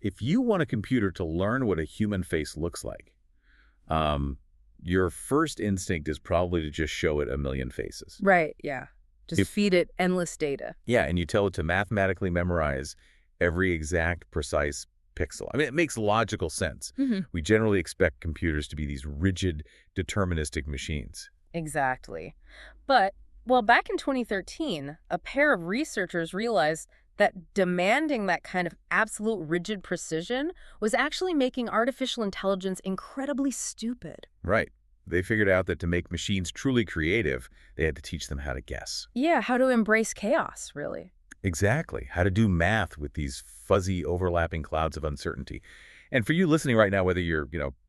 if you want a computer to learn what a human face looks like, your first instinct is probably to just show it a million faces. Right, yeah. Just feed it endless data. Yeah, and you tell it to mathematically memorize every exact, precise pixel. I mean, it makes logical sense. We generally expect computers to be these rigid, deterministic machines. Exactly. But, well, back in 2013, a pair of researchers realized that demanding that kind of absolute rigid precision was actually making artificial intelligence incredibly stupid. Right. They figured out that to make machines truly creative, they had to teach them how to guess. Yeah, how to embrace chaos, really. Exactly. How to do math with these fuzzy, overlapping clouds of uncertainty. And for you listening right now, whether you're,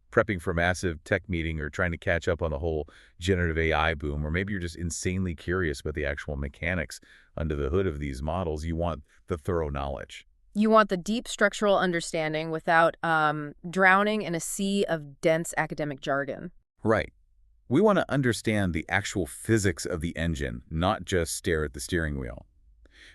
prepping for a massive tech meeting or trying to catch up on the whole generative AI boom, or maybe you're just insanely curious about the actual mechanics under the hood of these models, you want the thorough knowledge. You want the deep structural understanding without drowning in a sea of dense academic jargon. Right. We want to understand the actual physics of the engine, not just stare at the steering wheel.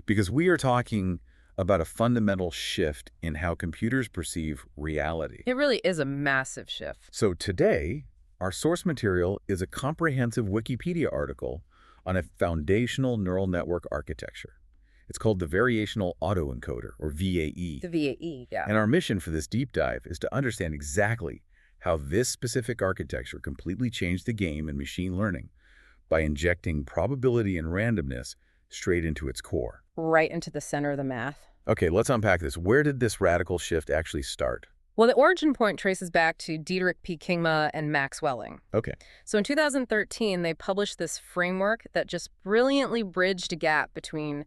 Because we are talking about a fundamental shift in how computers perceive reality. It really is a massive shift. So today, our source material is a comprehensive Wikipedia article on a foundational neural network architecture. It's called the Variational Autoencoder, or VAE. The VAE, yeah. And our mission for this deep dive is to understand exactly how this specific architecture completely changed the game in machine learning by injecting probability and randomness straight into its core. Right into the center of the math. Okay, let's unpack this. Where did this radical shift actually start? Well, the origin point traces back to Diederik P. Kingma and Max Welling. Okay. So in 2013, they published this framework that just brilliantly bridged a gap between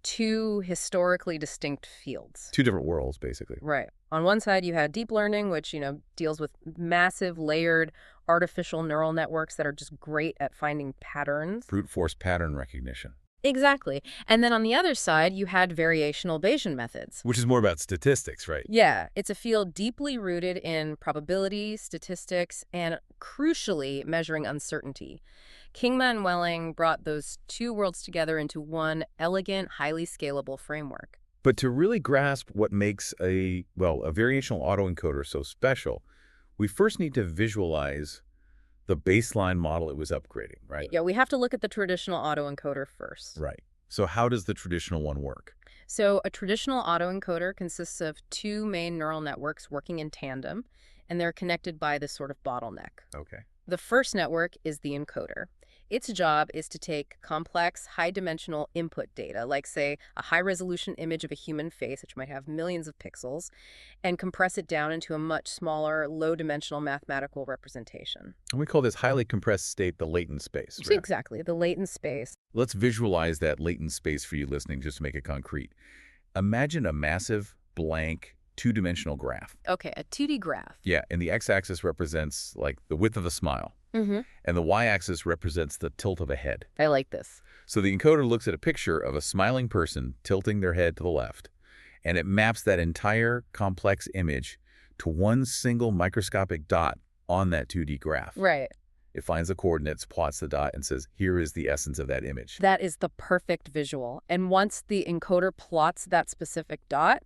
two historically distinct fields. Two different worlds, basically. Right. On one side, you had deep learning, which, deals with massive, layered, artificial neural networks that are just great at finding patterns. Brute force pattern recognition. Exactly. And then on the other side, you had variational Bayesian methods. Which is more about statistics, right? Yeah, it's a field deeply rooted in probability, statistics, and crucially, measuring uncertainty. Kingma and Welling brought those two worlds together into one elegant, highly scalable framework. But to really grasp what makes a variational autoencoder so special, we first need to visualize the baseline model it was upgrading, right? Yeah, we have to look at the traditional autoencoder first. Right. So how does the traditional one work? So a traditional autoencoder consists of two main neural networks working in tandem, and they're connected by this sort of bottleneck. Okay. The first network is the encoder. Its job is to take complex, high-dimensional input data, like, say, a high-resolution image of a human face, which might have millions of pixels, and compress it down into a much smaller, low-dimensional mathematical representation. And we call this highly compressed state the latent space. Right? Exactly, the latent space. Let's visualize that latent space for you listening, just to make it concrete. Imagine a massive, blank, two-dimensional graph. Okay, a 2D graph. Yeah, and the x-axis represents, like, the width of a smile. And the y-axis represents the tilt of a head. I like this. So the encoder looks at a picture of a smiling person tilting their head to the left, and it maps that entire complex image to one single microscopic dot on that 2D graph. Right. It finds the coordinates, plots the dot, and says, here is the essence of that image. That is the perfect visual. And once the encoder plots that specific dot,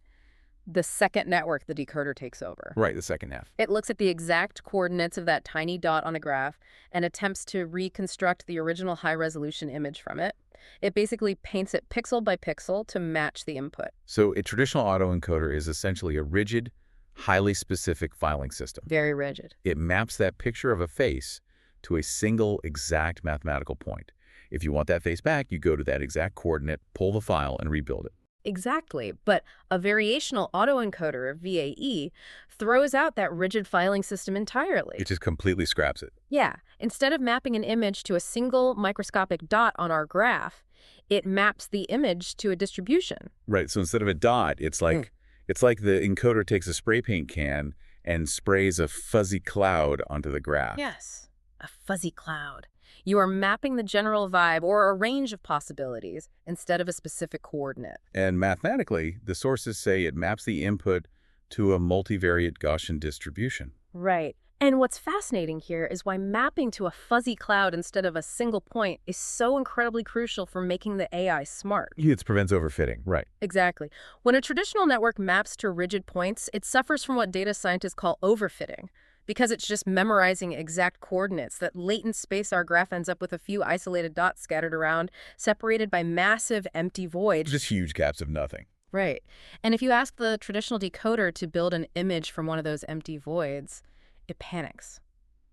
the second network, the decoder, takes over. Right, the second half. It looks at the exact coordinates of that tiny dot on a graph and attempts to reconstruct the original high-resolution image from it. It basically paints it pixel by pixel to match the input. So a traditional autoencoder is essentially a rigid, highly specific filing system. Very rigid. It maps that picture of a face to a single exact mathematical point. If you want that face back, you go to that exact coordinate, pull the file, and rebuild it. Exactly, but a variational autoencoder, or VAE, throws out that rigid filing system entirely. It just completely scraps it. Yeah. Instead of mapping an image to a single microscopic dot on our graph, it maps the image to a distribution. Right, so instead of a dot, it's like the encoder takes a spray paint can and sprays a fuzzy cloud onto the graph. Yes, a fuzzy cloud. You are mapping the general vibe or a range of possibilities instead of a specific coordinate. And mathematically, the sources say it maps the input to a multivariate Gaussian distribution. Right. And what's fascinating here is why mapping to a fuzzy cloud instead of a single point is so incredibly crucial for making the AI smart. It prevents overfitting, right? Exactly. When a traditional network maps to rigid points, it suffers from what data scientists call overfitting. Because it's just memorizing exact coordinates, that latent space our graph ends up with a few isolated dots scattered around, separated by massive empty voids. Just huge gaps of nothing. Right. And if you ask the traditional decoder to build an image from one of those empty voids, it panics.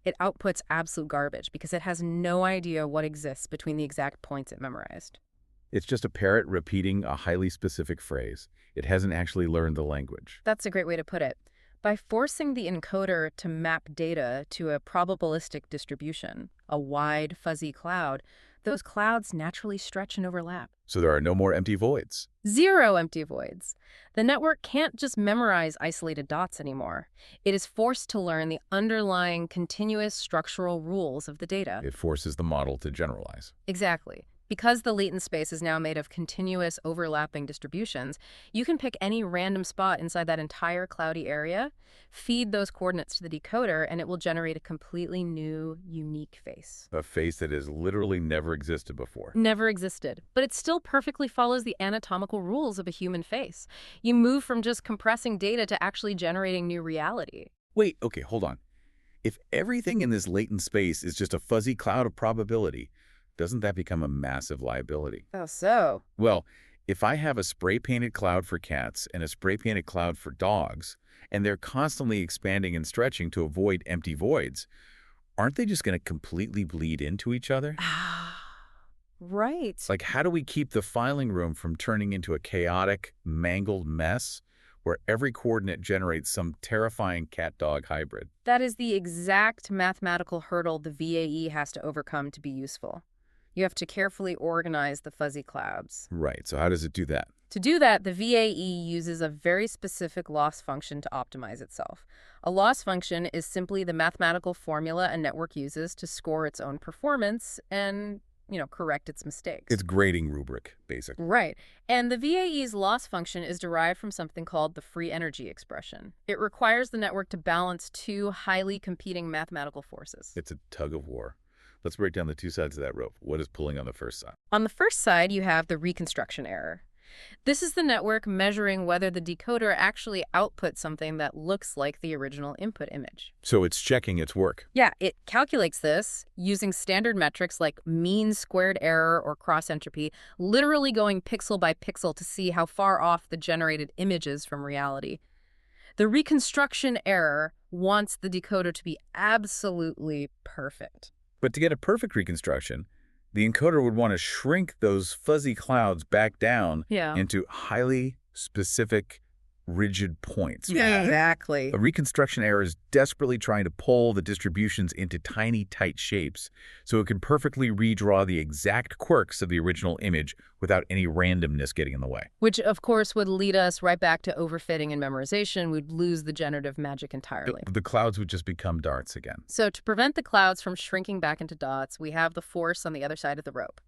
It outputs absolute garbage because it has no idea what exists between the exact points it memorized. It's just a parrot repeating a highly specific phrase. It hasn't actually learned the language. That's a great way to put it. By forcing the encoder to map data to a probabilistic distribution, a wide, fuzzy cloud, those clouds naturally stretch and overlap. So there are no more empty voids. Zero empty voids. The network can't just memorize isolated dots anymore. It is forced to learn the underlying continuous structural rules of the data. It forces the model to generalize. Exactly. Because the latent space is now made of continuous overlapping distributions, you can pick any random spot inside that entire cloudy area, feed those coordinates to the decoder, and it will generate a completely new, unique face. A face that has literally never existed before. Never existed, but it still perfectly follows the anatomical rules of a human face. You move from just compressing data to actually generating new reality. Wait, okay, hold on. If everything in this latent space is just a fuzzy cloud of probability, doesn't that become a massive liability? Oh, so? Well, if I have a spray-painted cloud for cats and a spray-painted cloud for dogs, and they're constantly expanding and stretching to avoid empty voids, aren't they just going to completely bleed into each other? Ah, right. Like, how do we keep the filing room from turning into a chaotic, mangled mess where every coordinate generates some terrifying cat-dog hybrid? That is the exact mathematical hurdle the VAE has to overcome to be useful. You have to carefully organize the fuzzy clouds. Right, so how does it do that? To do that, the VAE uses a very specific loss function to optimize itself. A loss function is simply the mathematical formula a network uses to score its own performance and, correct its mistakes. It's grading rubric, basically. Right. And the VAE's loss function is derived from something called the free energy expression. It requires the network to balance two highly competing mathematical forces. It's a tug of war. Let's break down the two sides of that rope. What is pulling on the first side? On the first side, you have the reconstruction error. This is the network measuring whether the decoder actually outputs something that looks like the original input image. So it's checking its work. Yeah, it calculates this using standard metrics like mean squared error or cross entropy, literally going pixel by pixel to see how far off the generated image is from reality. The reconstruction error wants the decoder to be absolutely perfect. But to get a perfect reconstruction, the encoder would want to shrink those fuzzy clouds back down into highly specific, rigid points. Yeah, exactly. A reconstruction error is desperately trying to pull the distributions into tiny, tight shapes so it can perfectly redraw the exact quirks of the original image without any randomness getting in the way. Which, of course, would lead us right back to overfitting and memorization. We'd lose the generative magic entirely. The clouds would just become darts again. So to prevent the clouds from shrinking back into dots, we have the force on the other side of the rope.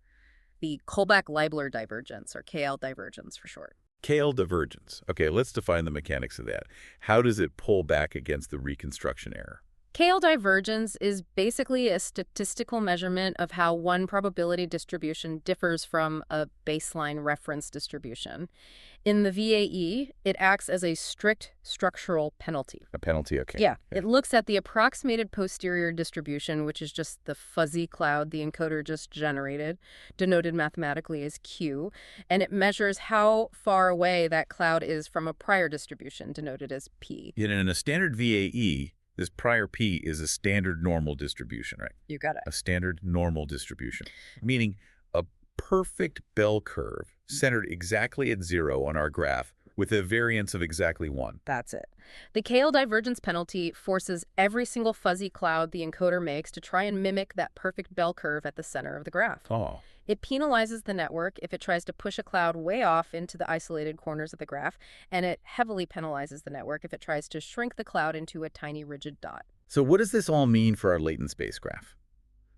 The Kullback-Leibler divergence, or KL divergence for short. KL divergence. Okay, let's define the mechanics of that. How does it pull back against the reconstruction error? KL divergence is basically a statistical measurement of how one probability distribution differs from a baseline reference distribution. In the VAE, it acts as a strict structural penalty. A penalty, okay. Yeah, it looks at the approximated posterior distribution, which is just the fuzzy cloud the encoder just generated, denoted mathematically as Q, and it measures how far away that cloud is from a prior distribution, denoted as P. Yet in a standard VAE, this prior P is a standard normal distribution, right? You got it. A standard normal distribution, meaning a perfect bell curve centered exactly at 0 on our graph with a variance of exactly 1. That's it. The KL divergence penalty forces every single fuzzy cloud the encoder makes to try and mimic that perfect bell curve at the center of the graph. Oh. It penalizes the network if it tries to push a cloud way off into the isolated corners of the graph, and it heavily penalizes the network if it tries to shrink the cloud into a tiny rigid dot. So what does this all mean for our latent space graph?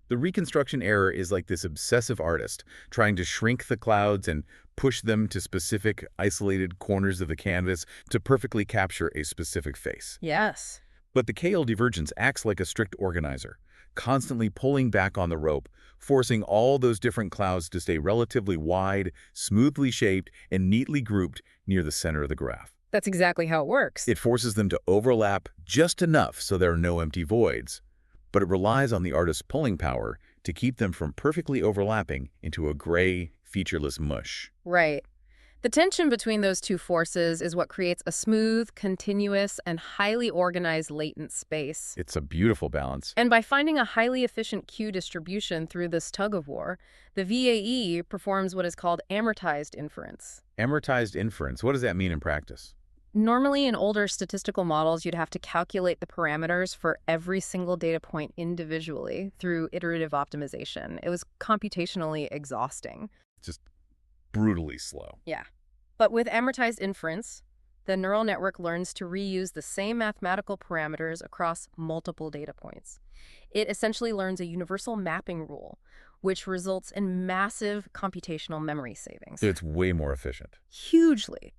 The reconstruction error is like this obsessive artist trying to shrink the clouds and push them to specific isolated corners of the canvas to perfectly capture a specific face. Yes. But the KL divergence acts like a strict organizer, constantly pulling back on the rope, forcing all those different clouds to stay relatively wide, smoothly shaped, and neatly grouped near the center of the graph. That's exactly how it works. It forces them to overlap just enough so there are no empty voids, but it relies on the artist's pulling power to keep them from perfectly overlapping into a gray, featureless mush. Right. The tension between those two forces is what creates a smooth, continuous, and highly organized latent space. It's a beautiful balance. And by finding a highly efficient Q distribution through this tug-of-war, the VAE performs what is called amortized inference. Amortized inference, what does that mean in practice? Normally, in older statistical models, you'd have to calculate the parameters for every single data point individually through iterative optimization. It was computationally exhausting. Just brutally slow. Yeah. But with amortized inference, the neural network learns to reuse the same mathematical parameters across multiple data points. It essentially learns a universal mapping rule, which results in massive computational memory savings. It's way more efficient. Hugely.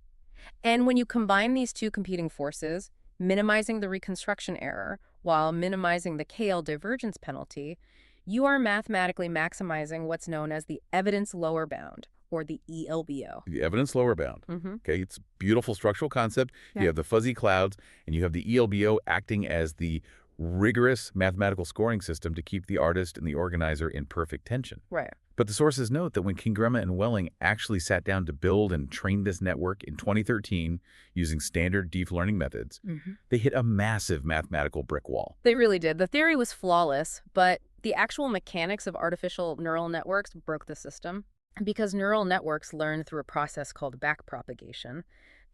And when you combine these two competing forces, minimizing the reconstruction error while minimizing the KL divergence penalty, you are mathematically maximizing what's known as the evidence lower bound, or the ELBO. The evidence lower bound. Okay, it's a beautiful structural concept. Yeah. You have the fuzzy clouds, and you have the ELBO acting as the rigorous mathematical scoring system to keep the artist and the organizer in perfect tension. Right. But the sources note that when Kingrema and Welling actually sat down to build and train this network in 2013 using standard deep learning methods, they hit a massive mathematical brick wall. They really did. The theory was flawless, but the actual mechanics of artificial neural networks broke the system. Because neural networks learn through a process called backpropagation,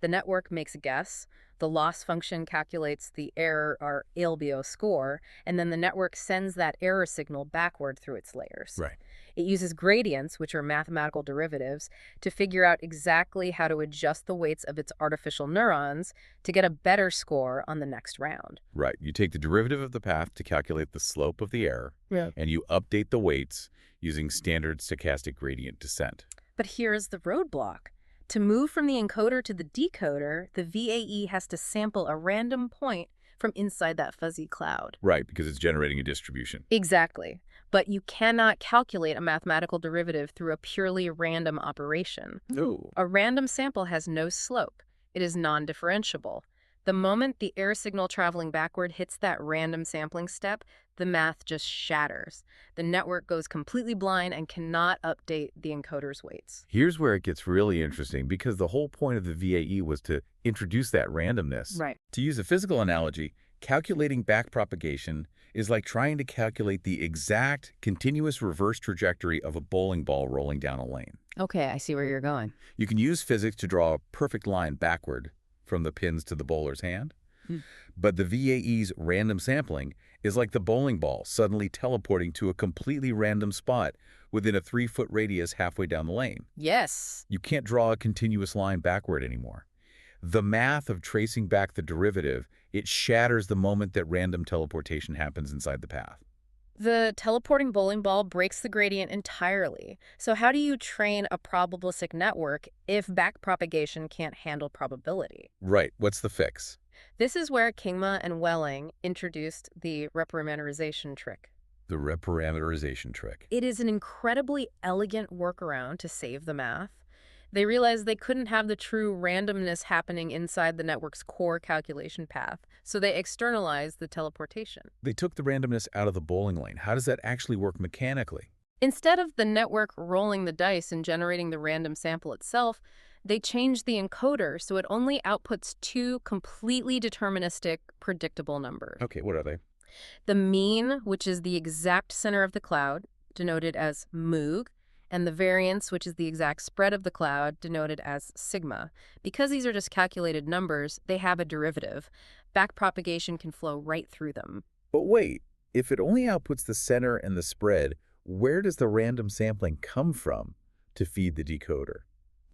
the network makes a guess, the loss function calculates the error or ELBO score, and then the network sends that error signal backward through its layers. Right. It uses gradients, which are mathematical derivatives, to figure out exactly how to adjust the weights of its artificial neurons to get a better score on the next round. Right. You take the derivative of the path to calculate the slope of the error, Yeah. and you update the weights using standard stochastic gradient descent. But here's the roadblock. To move from the encoder to the decoder, the VAE has to sample a random point from inside that fuzzy cloud. Right, because it's generating a distribution. Exactly. But you cannot calculate a mathematical derivative through a purely random operation. No. A random sample has no slope. It is non-differentiable. The moment the error signal traveling backward hits that random sampling step, the math just shatters. The network goes completely blind and cannot update the encoder's weights. Here's where it gets really interesting, because the whole point of the VAE was to introduce that randomness. Right. To use a physical analogy, calculating backpropagation is like trying to calculate the exact continuous reverse trajectory of a bowling ball rolling down a lane. Okay, I see where you're going. You can use physics to draw a perfect line backward from the pins to the bowler's hand, but the VAE's random sampling is like the bowling ball suddenly teleporting to a completely random spot within a 3-foot radius halfway down the lane. Yes. You can't draw a continuous line backward anymore. The math of tracing back the derivative, it shatters the moment that random teleportation happens inside the path. The teleporting bowling ball breaks the gradient entirely. So how do you train a probabilistic network if backpropagation can't handle probability? Right. What's the fix? This is where Kingma and Welling introduced the reparameterization trick. The reparameterization trick. It is an incredibly elegant workaround to save the math. They realized they couldn't have the true randomness happening inside the network's core calculation path, so they externalized the teleportation. They took the randomness out of the bowling lane. How does that actually work mechanically? Instead of the network rolling the dice and generating the random sample itself, they changed the encoder so it only outputs two completely deterministic, predictable numbers. Okay, what are they? The mean, which is the exact center of the cloud, denoted as moog, and the variance, which is the exact spread of the cloud, denoted as sigma. Because these are just calculated numbers, they have a derivative. Backpropagation can flow right through them. But wait, if it only outputs the center and the spread, where does the random sampling come from to feed the decoder?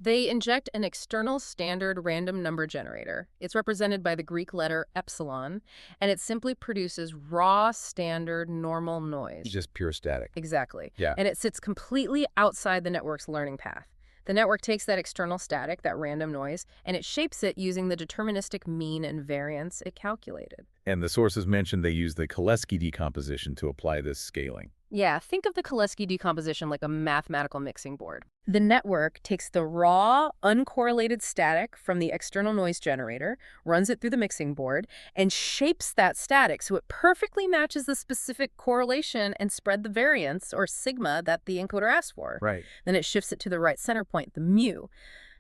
They inject an external standard random number generator. It's represented by the Greek letter epsilon, and it simply produces raw standard normal noise. Just pure static. Exactly. Yeah. And it sits completely outside the network's learning path. The network takes that external static, that random noise, and it shapes it using the deterministic mean and variance it calculated. And the sources mentioned they use the Koleski decomposition to apply this scaling. Yeah, think of the Koleski decomposition like a mathematical mixing board. The network takes the raw, uncorrelated static from the external noise generator, runs it through the mixing board, and shapes that static so it perfectly matches the specific correlation and spread the variance, or sigma, that the encoder asked for. Right. Then it shifts it to the right center point, the mu.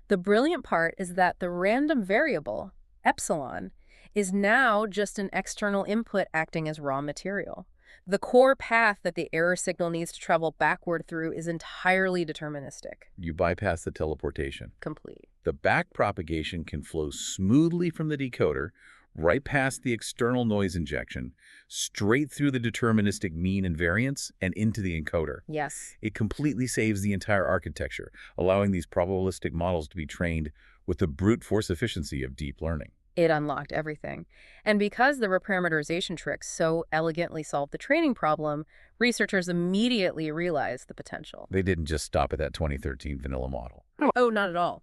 The brilliant part is that the random variable, epsilon, is now just an external input acting as raw material. The core path that the error signal needs to travel backward through is entirely deterministic. You bypass the teleportation. Complete. The back propagation can flow smoothly from the decoder, right past the external noise injection, straight through the deterministic mean and variance, and into the encoder. Yes. It completely saves the entire architecture, allowing these probabilistic models to be trained with the brute force efficiency of deep learning. It unlocked everything. And because the reparameterization tricks so elegantly solved the training problem, researchers immediately realized the potential. They didn't just stop at that 2013 vanilla model. Oh, not at all.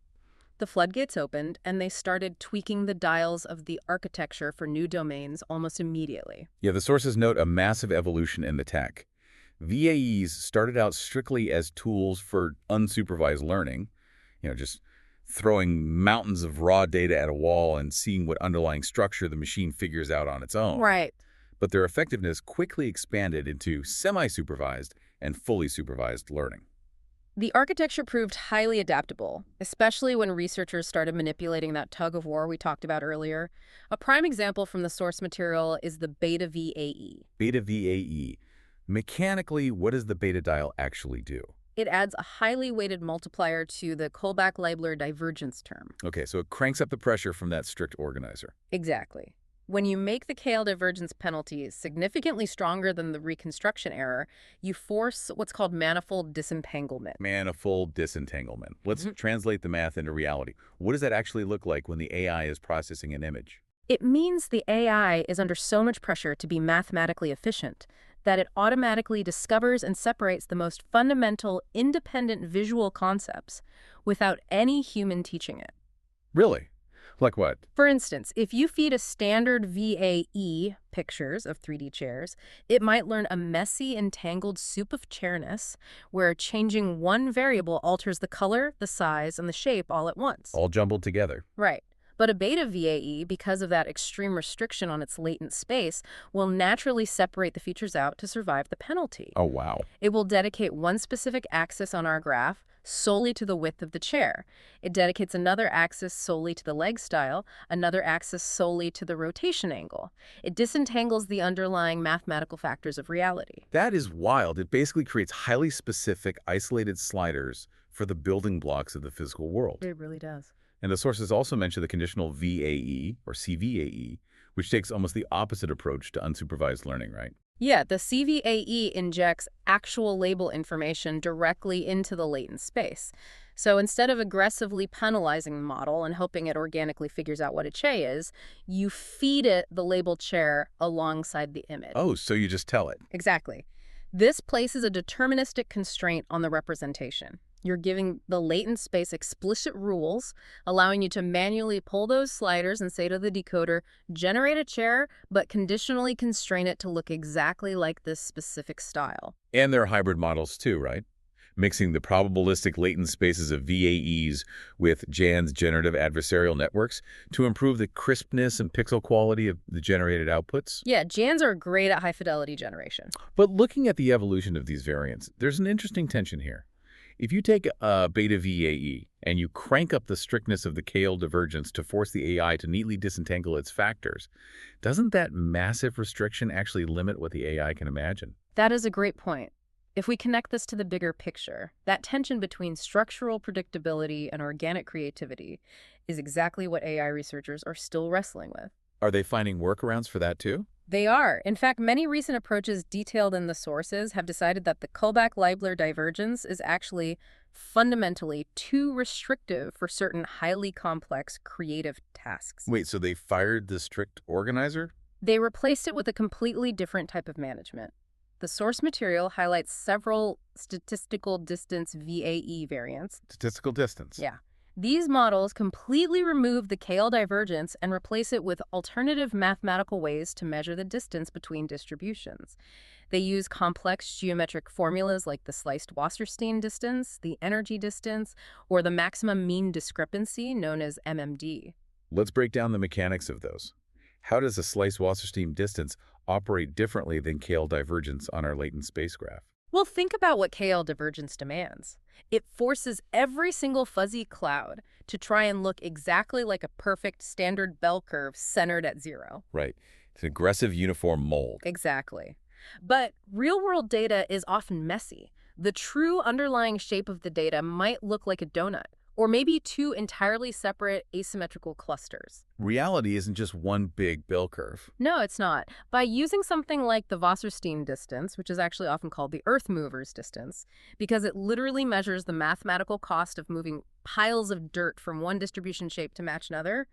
The floodgates opened, and they started tweaking the dials of the architecture for new domains almost immediately. Yeah, the sources note a massive evolution in the tech. VAEs started out strictly as tools for unsupervised learning, just throwing mountains of raw data at a wall and seeing what underlying structure the machine figures out on its own. Right. But their effectiveness quickly expanded into semi-supervised and fully supervised learning. The architecture proved highly adaptable, especially when researchers started manipulating that tug of war we talked about earlier. A prime example from the source material is the beta VAE. Beta VAE. Mechanically, what does the beta dial actually do? It adds a highly weighted multiplier to the Kullback-Leibler divergence term. Okay, so it cranks up the pressure from that strict organizer. Exactly. When you make the KL divergence penalty significantly stronger than the reconstruction error, you force what's called manifold disentanglement. Manifold disentanglement. Let's translate the math into reality. What does that actually look like when the AI is processing an image? It means the AI is under so much pressure to be mathematically efficient that it automatically discovers and separates the most fundamental, independent visual concepts without any human teaching it. Really? Like what? For instance, if you feed a standard VAE pictures of 3D chairs, it might learn a messy, entangled soup of chairness where changing one variable alters the color, the size, and the shape all at once. All jumbled together. Right. But a beta VAE, because of that extreme restriction on its latent space, will naturally separate the features out to survive the penalty. Oh, wow. It will dedicate one specific axis on our graph solely to the width of the chair. It dedicates another axis solely to the leg style, another axis solely to the rotation angle. It disentangles the underlying mathematical factors of reality. That is wild. It basically creates highly specific, isolated sliders for the building blocks of the physical world. It really does. And the sources also mention the conditional VAE, or CVAE, which takes almost the opposite approach to unsupervised learning, right? Yeah, the CVAE injects actual label information directly into the latent space. So instead of aggressively penalizing the model and hoping it organically figures out what a chair is, you feed it the labeled chair alongside the image. Oh, so you just tell it. Exactly. This places a deterministic constraint on the representation. You're giving the latent space explicit rules, allowing you to manually pull those sliders and say to the decoder, generate a chair, but conditionally constrain it to look exactly like this specific style. And there are hybrid models too, right? Mixing the probabilistic latent spaces of VAEs with Jan's generative adversarial networks to improve the crispness and pixel quality of the generated outputs. Yeah, Jans are great at high-fidelity generation. But looking at the evolution of these variants, there's an interesting tension here. If you take a beta VAE and you crank up the strictness of the KL divergence to force the AI to neatly disentangle its factors, doesn't that massive restriction actually limit what the AI can imagine? That is a great point. If we connect this to the bigger picture, that tension between structural predictability and organic creativity is exactly what AI researchers are still wrestling with. Are they finding workarounds for that too? They are. In fact, many recent approaches detailed in the sources have decided that the Kullback-Leibler divergence is actually fundamentally too restrictive for certain highly complex creative tasks. Wait, so they fired the strict organizer? They replaced it with a completely different type of management. The source material highlights several statistical distance VAE variants. Statistical distance. Yeah. These models completely remove the KL divergence and replace it with alternative mathematical ways to measure the distance between distributions. They use complex geometric formulas like the sliced Wasserstein distance, the energy distance, or the maximum mean discrepancy known as MMD. Let's break down the mechanics of those. How does a slice-Wasserstein distance operate differently than KL divergence on our latent space graph? Well, think about what KL divergence demands. It forces every single fuzzy cloud to try and look exactly like a perfect standard bell curve centered at zero. Right. It's an aggressive uniform mold. Exactly. But real-world data is often messy. The true underlying shape of the data might look like a donut, or maybe two entirely separate asymmetrical clusters. Reality isn't just one big bell curve. No, it's not. By using something like the Wasserstein distance, which is actually often called the Earth mover's distance, because it literally measures the mathematical cost of moving piles of dirt from one distribution shape to match another,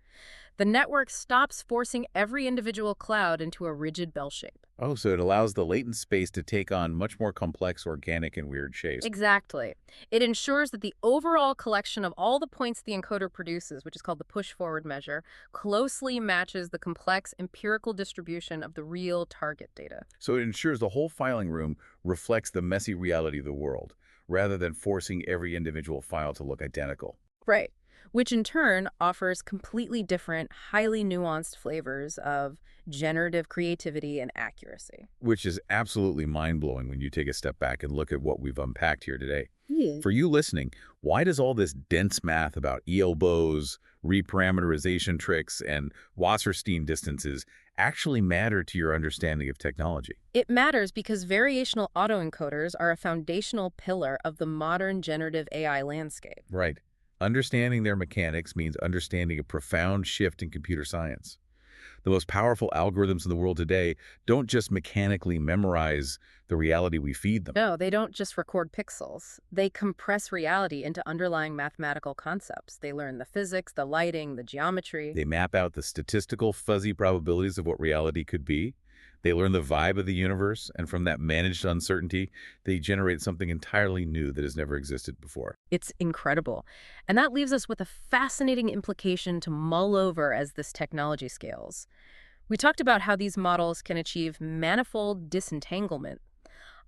the network stops forcing every individual cloud into a rigid bell shape. Oh, so it allows the latent space to take on much more complex, organic, and weird shapes. Exactly. It ensures that the overall collection of all the points the encoder produces, which is called the push-forward measure, closely matches the complex empirical distribution of the real target data. So it ensures the whole filing room reflects the messy reality of the world, rather than forcing every individual file to look identical. Right. Which in turn offers completely different, highly nuanced flavors of generative creativity and accuracy. Which is absolutely mind-blowing when you take a step back and look at what we've unpacked here today. Yeah. For you listening, why does all this dense math about ELBOs, reparameterization tricks, and Wasserstein distances actually matter to your understanding of technology? It matters because variational autoencoders are a foundational pillar of the modern generative AI landscape. Right. Understanding their mechanics means understanding a profound shift in computer science. The most powerful algorithms in the world today don't just mechanically memorize the reality we feed them. No, they don't just record pixels. They compress reality into underlying mathematical concepts. They learn the physics, the lighting, the geometry. They map out the statistical fuzzy probabilities of what reality could be. They learn the vibe of the universe, and from that managed uncertainty, they generate something entirely new that has never existed before. It's incredible. And that leaves us with a fascinating implication to mull over as this technology scales. We talked about how these models can achieve manifold disentanglement,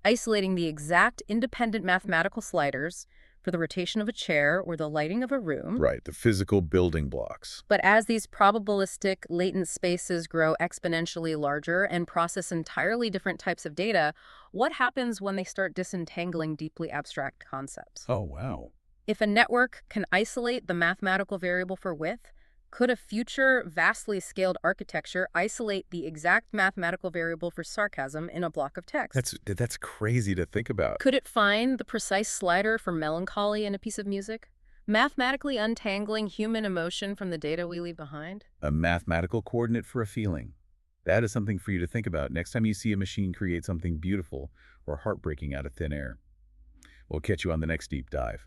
isolating the exact independent mathematical sliders for the rotation of a chair or the lighting of a room. Right, the physical building blocks. But as these probabilistic latent spaces grow exponentially larger and process entirely different types of data, what happens when they start disentangling deeply abstract concepts? Oh, wow. If a network can isolate the mathematical variable for width, could a future vastly scaled architecture isolate the exact mathematical variable for sarcasm in a block of text? That's crazy to think about. Could it find the precise slider for melancholy in a piece of music, mathematically untangling human emotion from the data we leave behind? A mathematical coordinate for a feeling. That is something for you to think about next time you see a machine create something beautiful or heartbreaking out of thin air. We'll catch you on the next deep dive.